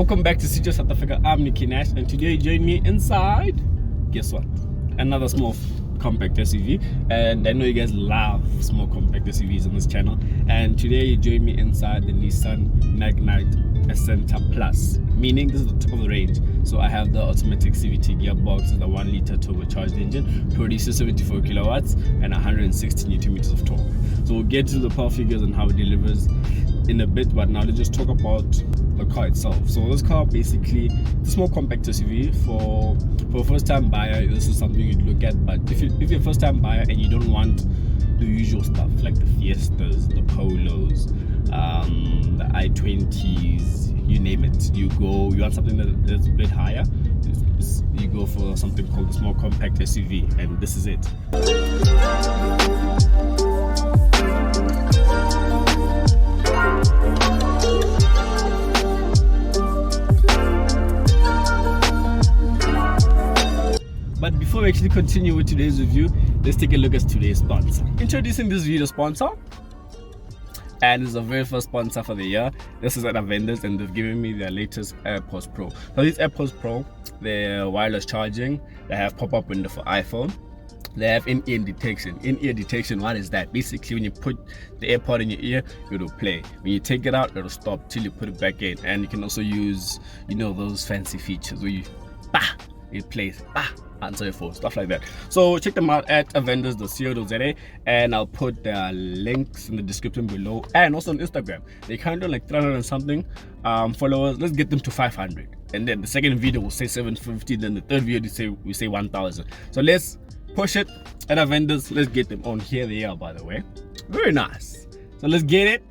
Welcome back to CJ South Africa. I'm Nicky Nash, and today you join me inside. Guess what? Another small compact SUV, and I know you guys love small compact SUVs on this channel. And today you join me inside the Nissan Magnite Acenta Plus, meaning this is the top of the range. So I have the automatic CVT gearbox, the 1 liter turbocharged engine, produces 74 kilowatts and 160 newton meters of torque. So we'll get to the power figures and how it delivers in a bit, but now let's just talk about the car itself. So this car basically, it's a small compact SUV for a first time buyer. This is something you'd look at, but if you're a first time buyer and you don't want the usual stuff like the Fiestas, the Polos, the i20s, you name it, you want something that's a bit higher, you go for something called the small compact SUV, and this is it. But before we actually continue with today's review, let's take a look at today's sponsor. Introducing this video sponsor, and it's the very first sponsor for the year. This is at our vendors, and they've given me their latest AirPods Pro. So these AirPods Pro, they're wireless charging, they have pop-up window for iPhone, they have in-ear detection. In-ear detection, what is that? Basically, when you put the AirPod in your ear, it'll play. When you take it out, it'll stop till you put it back in. And you can also use, those fancy features where it plays, answer your phone, stuff like that. So check them out at vendors.co.za, and I'll put their links in the description below, and also on Instagram. They kind of like 300 and something followers. Let's get them to 500, and then the second video will say 750, then the third video we say 1000. So let's push it at our vendors. Let's get them on. Here they are, by the way, very nice. So let's get it.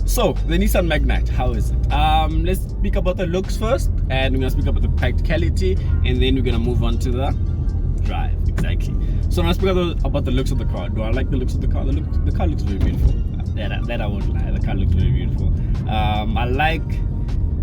So the Nissan Magnite, how is it? Let's speak about the looks first, and we're gonna speak about the practicality, and then we're gonna move on to the drive. Exactly. So now let's speak about the looks of the car. Do I like the looks of the car? The car looks very beautiful. That I won't lie. The car looks very beautiful. I like,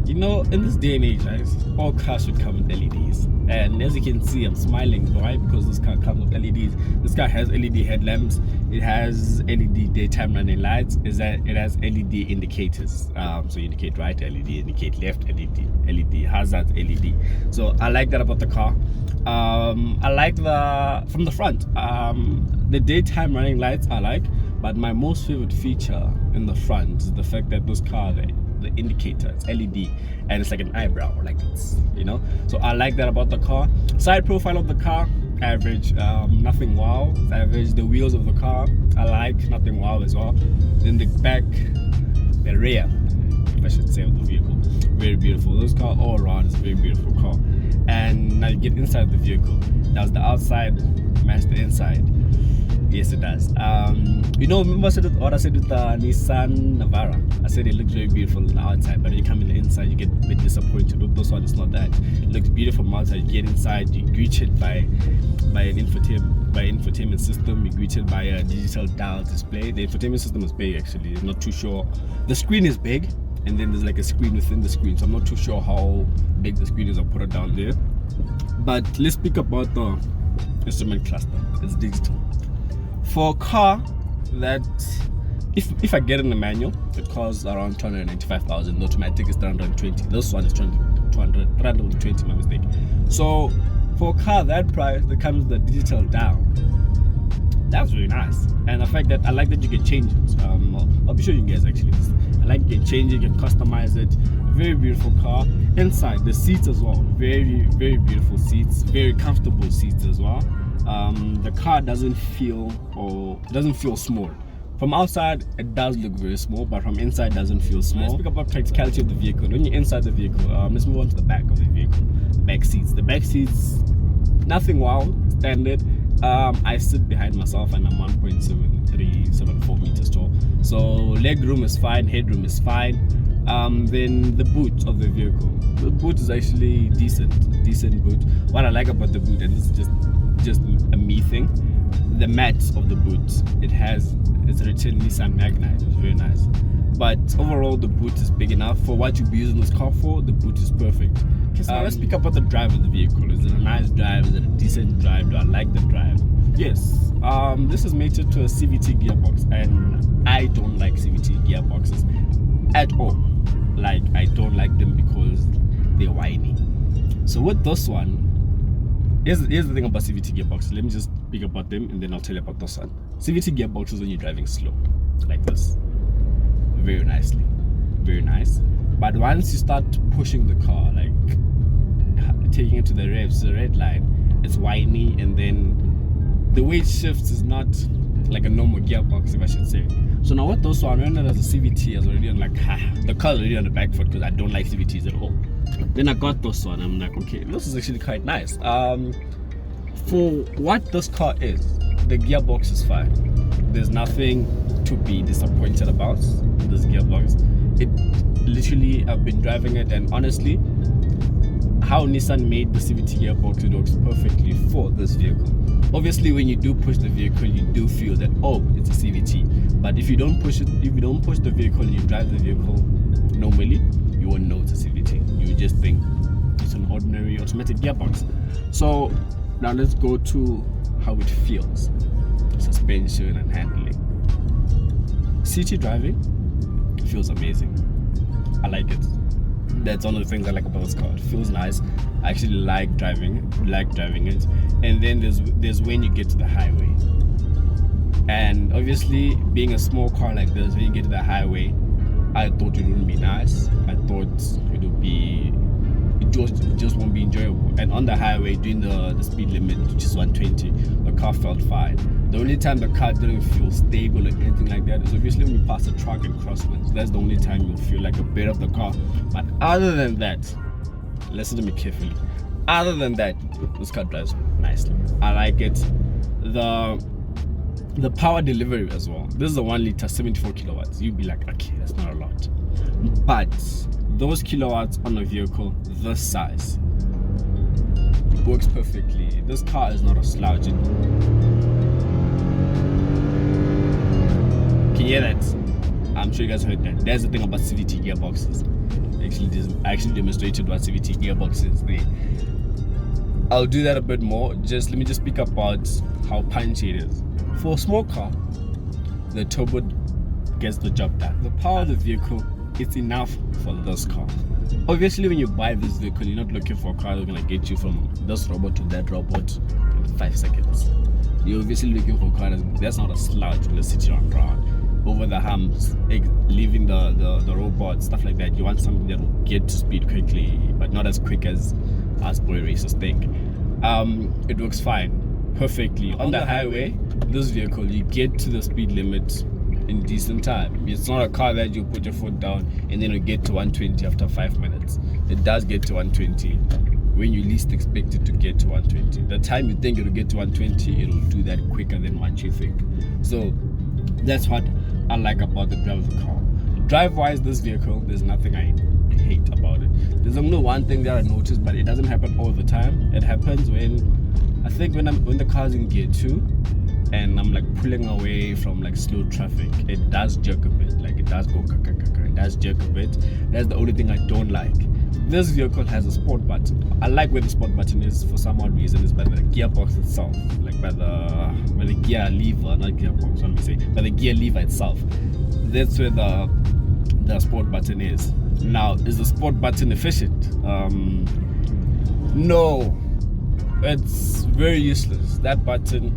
in this day and age, guys, all cars should come with LEDs. And as you can see, I'm smiling. Why? Because this car comes with LEDs. This car has LED headlamps. It has LED daytime running lights. It has LED indicators. So you indicate right LED, indicate left LED, hazard LED. So I like that about the car. I like from the front, the daytime running lights I like, but my most favorite feature in the front is the fact that this car, the indicator, it's LED, and it's like an eyebrow, like it's, so I like that about the car. Side profile of the car, average, nothing wow, it's average. The wheels of the car I like, nothing wow as well. Then the back, the rear, I should say, of the vehicle, very beautiful. This car all around is a very beautiful car. And now you get inside the vehicle. Does the outside match the inside? Yes, it does. Remember what I said with the Nissan Navara? I said it looks very beautiful on the outside, but when you come in the inside, you get a bit disappointed. With this one, it's not that. It looks beautiful from outside. You get inside, you greeted by an infotainment system. You're greeted by a digital dial display. The infotainment system is big, actually. I'm not too sure. The screen is big, and then there's like a screen within the screen. So I'm not too sure how big the screen is. I'll put it down there. But let's speak about the instrument cluster. It's digital. For a car that, if I get in the manual, it costs around 295,000. The automatic is 320. This one is 320, my mistake. So for a car that price, that comes with the digital dial, that's really nice. And the fact that I like that you can change it. I'll be showing you guys actually this. I like you can change it, you can customize it. Very beautiful car. Inside, the seats as well, very, very beautiful seats, very comfortable seats as well. The car doesn't feel small. From outside it does look very small, but from inside it doesn't feel small. Let's speak about practicality of the vehicle. When you're inside the vehicle, let's move on to the back of the vehicle. The back seats, nothing wow, standard. I sit behind myself and I'm 1.74 meters tall, so leg room is fine, headroom is fine. Then the boot of the vehicle, the boot is actually decent boot. What I like about the boot, and this is just a me thing, the mats of the boot, it's written Nissan Magnite. It's very nice. But overall, the boot is big enough for what you'll be using this car for. The boot is perfect. Okay, so let's speak about the drive of the vehicle. Is it a nice drive? Is it a decent drive? Do I like the drive? Yes, This is mated to a CVT gearbox, and I don't like CVT gearboxes at all. Like, I don't like them because they're whiny. So with this one, here's the thing about CVT gearboxes. Let me just speak about them and then I'll tell you about this one. CVT gearboxes when you're driving slow, like this, very nicely, very nice. But once you start pushing the car, like taking it to the revs, the red line, it's whiny, and then the way it shifts is not like a normal gearbox, if I should say. So now with this one, when it has a CVT, I was already on like, the car is already on the back foot because I don't like CVTs at all. Then I got this one, I'm like, okay, this is actually quite nice. For what this car is, the gearbox is fine. There's nothing to be disappointed about this gearbox. It literally, I've been driving it, and honestly, how Nissan made the CVT gearbox, it works perfectly for this vehicle. Obviously, when you do push the vehicle, you do feel that, oh, it's a CVT. But if you don't push it, if you don't push the vehicle and you drive the vehicle normally, you won't know it's a CVT. You would just think it's an ordinary automatic gearbox. So now let's go to how it feels. Suspension and handling. CT driving feels amazing. I like it. That's one of the things I like about this car. It feels nice. I actually like driving it. And then there's when you get to the highway. And obviously, being a small car like this, when you get to the highway, I thought it wouldn't be nice. I thought it just won't be enjoyable. And on the highway, doing the speed limit, which is 120, the car felt fine. The only time the car didn't feel stable or anything like that is obviously when you pass a truck and crosswinds. That's the only time you'll feel like a bit of the car. But other than that, listen to me carefully. Other than that, this car drives nicely. I like it. The power delivery as well. This is a 1 liter, 74 kilowatts. You'd be like, okay, that's not a lot. But those kilowatts on a vehicle this size works perfectly. This car is not a slouch. Can you hear that? I'm sure you guys heard that. That's the thing about CVT gearboxes. I actually demonstrated what CVT gearbox is there. I'll do that a bit more. Let me speak about how punchy it is. For a small car, the turbo gets the job done. The power of the vehicle, it's enough for this car. Obviously, when you buy this vehicle, you're not looking for a car that's gonna get you from this robot to that robot in 5 seconds. You're obviously looking for a car that's not a slouch in the city on ground, over the humps, leaving the robot, stuff like that. You want something that will get to speed quickly, but not as quick as boy racers think. It works fine, perfectly. On the highway, this vehicle, you get to the speed limit in decent time. It's not a car that you put your foot down and then you get to 120 after 5 minutes. It does get to 120 when you least expect it to get to 120. The time you think it'll get to 120, it'll do that quicker than what you think. So that's what I like about the drive of the car. Drive-wise, this vehicle, there's nothing I hate about it. There's only one thing that I noticed, but it doesn't happen all the time. It happens when the car's in gear 2 and I'm like pulling away from like slow traffic, it does jerk a bit. Like it does go it does jerk a bit. That's the only thing I don't like. This vehicle has a sport button. I like where the sport button is for some odd reason. It's by the gearbox itself, like by the gear lever, not gearbox, let me say, by the gear lever itself. That's where the sport button is. Now, is the sport button efficient? No, it's very useless. That button,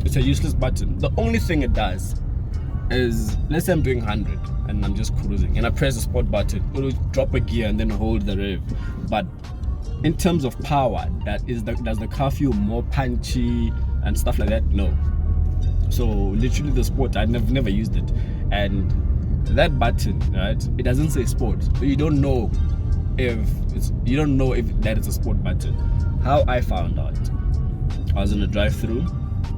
it's a useless button. The only thing it does is, let's say I'm doing 100 and I'm just cruising and I press the sport button, it will drop a gear and then hold the rev. But in terms of power, does the car feel more punchy and stuff like that? No. So literally the sport, I've never used it, and that button, right, it doesn't say sport, so you don't know if that is a sport button. How I found out, I was in a drive-through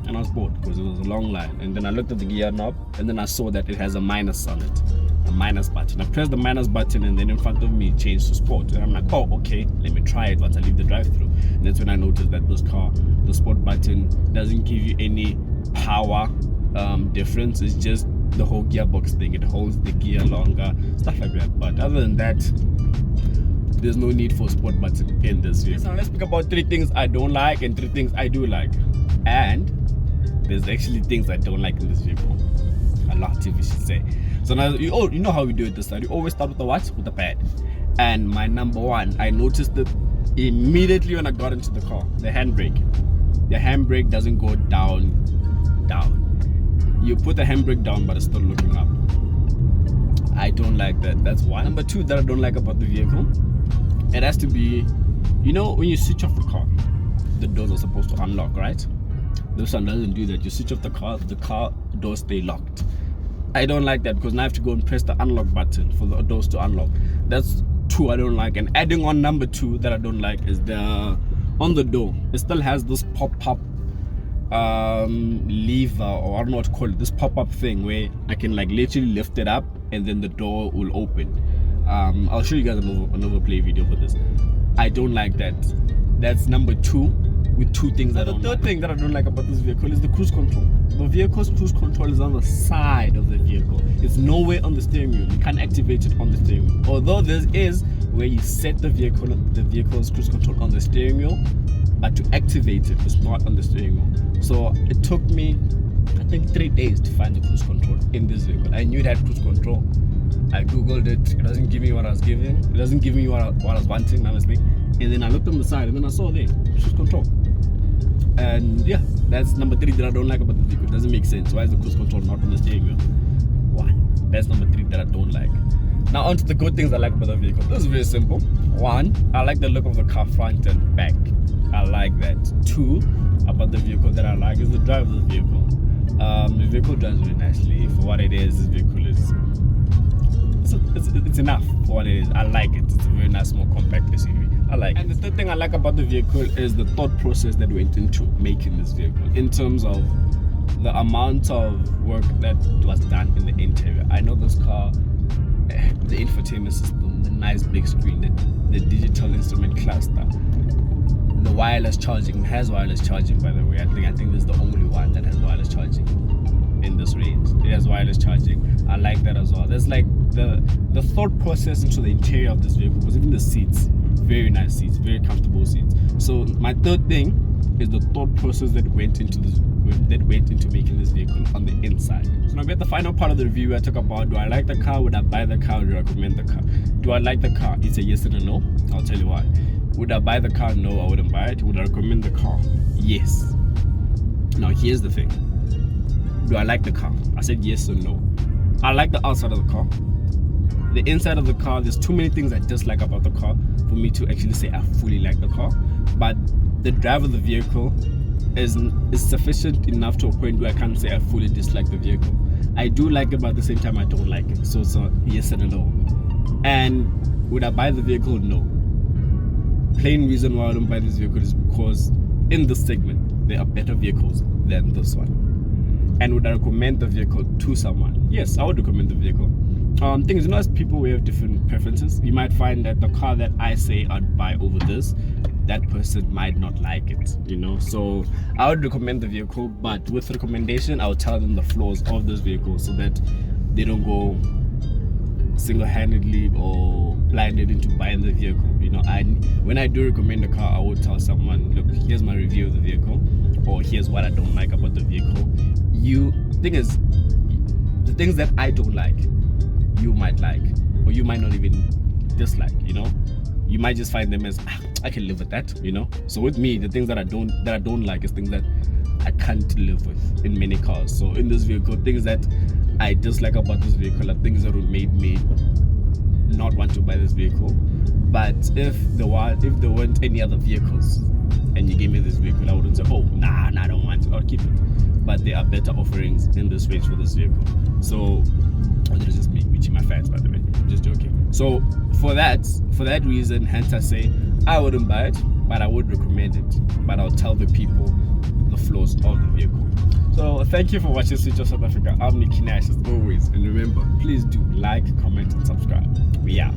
and I was bored because it was a long line, and then I looked at the gear knob and then I saw that it has a minus on it, a minus button. I pressed the minus button and then in front of me it changed to sport, and I'm like, oh okay, let me try it once I leave the drive-through. And that's when I noticed that the sport button doesn't give you any power difference. It's just the whole gearbox thing, it holds the gear longer, stuff like that. But other than that, there's no need for a sport button in this vehicle. So let's speak about 3 things I don't like and 3 things I do like. And There's actually things I don't like in this vehicle. A lot, if you should say. So now you know how we do it this side. You always start with the what? With the bad. And my number one, I noticed it immediately when I got into the car. The handbrake. The handbrake doesn't go down. You put the handbrake down, but it's still looking up. I don't like that. That's one. Number two that I don't like about the vehicle, it has to be, you know, when you switch off the car, the doors are supposed to unlock, right? This one doesn't do that. You switch off the car doors stay locked. I don't like that because now I have to go and press the unlock button for the doors to unlock. That's two I don't like. And adding on number two that I don't like is on the door, it still has this pop-up lever, or I don't know what to call it, this pop-up thing where I can like literally lift it up and then the door will open. I'll show you guys another play video for this. I don't like that. That's number two, with two things that I don't like. The third thing that I don't like about this vehicle is the cruise control. The vehicle's cruise control is on the side of the vehicle. It's nowhere on the steering wheel. You can't activate it on the steering wheel. Although there is where you set the vehicle's cruise control on the steering wheel, but to activate it, it's not on the steering wheel. So it took me, I think, 3 days to find the cruise control in this vehicle. I knew it had cruise control. I googled it. It doesn't give me what I was giving. It doesn't give me what I was wanting, honestly. And then I looked on the side and then I saw there cruise control. And yeah, that's number three that I don't like about the vehicle. It doesn't make sense. Why is the cruise control not on the steering wheel? One. That's number three that I don't like. Now on to the good things I like about the vehicle. This is very simple. One, I like the look of the car front and back. I like that. Two, about the vehicle that I like is the drive of the vehicle. The vehicle drives very nicely. For what it is, this vehicle is it's enough for what it is. I like it. It's a very nice, small, compact SUV. I like it. And the third thing I like about the vehicle is the thought process that went into making this vehicle, in terms of the amount of work that was done in the interior. I know this car, the infotainment system, the nice big screen, the digital instrument cluster, the wireless charging. It has wireless charging, by the way. I think this is the only one that has wireless charging in this range. It has wireless charging. I like that as well. There's like the thought process into the interior of this vehicle, was even the seats. Very nice seats, very comfortable seats. So my third thing is the thought process that went into making this vehicle on the inside. So now we're at the final part of the review. I talk about, do I like the car? Would I buy the car? Would I recommend the car? Do I like the car? It's a yes and a no. I'll tell you why. Would I buy the car? No, I wouldn't buy it. Would I recommend the car? Yes. Now here's the thing. Do I like the car? I said yes or no. I like the outside of the car. The inside of the car, there's too many things I dislike about the car for me to actually say I fully like the car. But the drive of the vehicle is sufficient enough to a point where I can't say I fully dislike the vehicle. I do like it, but at the same time I don't like it. So it's a yes and a no. And would I buy the vehicle? No. Plain reason why I don't buy this vehicle is because in this segment there are better vehicles than this one. And would I recommend the vehicle to someone? Yes, I would recommend the vehicle. Things, you know, as people, we have different preferences. You might find that the car that I say I'd buy over this, that person might not like it, you know. So I would recommend the vehicle, but with recommendation, I would tell them the flaws of this vehicle so that they don't go single-handedly or blinded into buying the vehicle. You know, when I do recommend a car, I would tell someone, look, here's my review of the vehicle, or here's what I don't like about the vehicle. The things that I don't like, you might like, or you might not even dislike, you know. You might just find them as, I can live with that, you know. So with me, the things that I don't like is things that I can't live with in many cars. So in this vehicle, things that I dislike about this vehicle are things that would make me not want to buy this vehicle. But if there weren't any other vehicles and you gave me this vehicle, I wouldn't say, oh, nah, I don't want it, I'll keep it. But there are better offerings in this range for this vehicle. So that is just me reaching my fans, by the way. I'm just joking. So for that reason, hence I say I wouldn't buy it, but I would recommend it. But I'll tell the people the flaws of the vehicle. So thank you for watching Switch of South Africa. I'm Nicky Nash as always. And remember, please do like, comment, and subscribe. We out.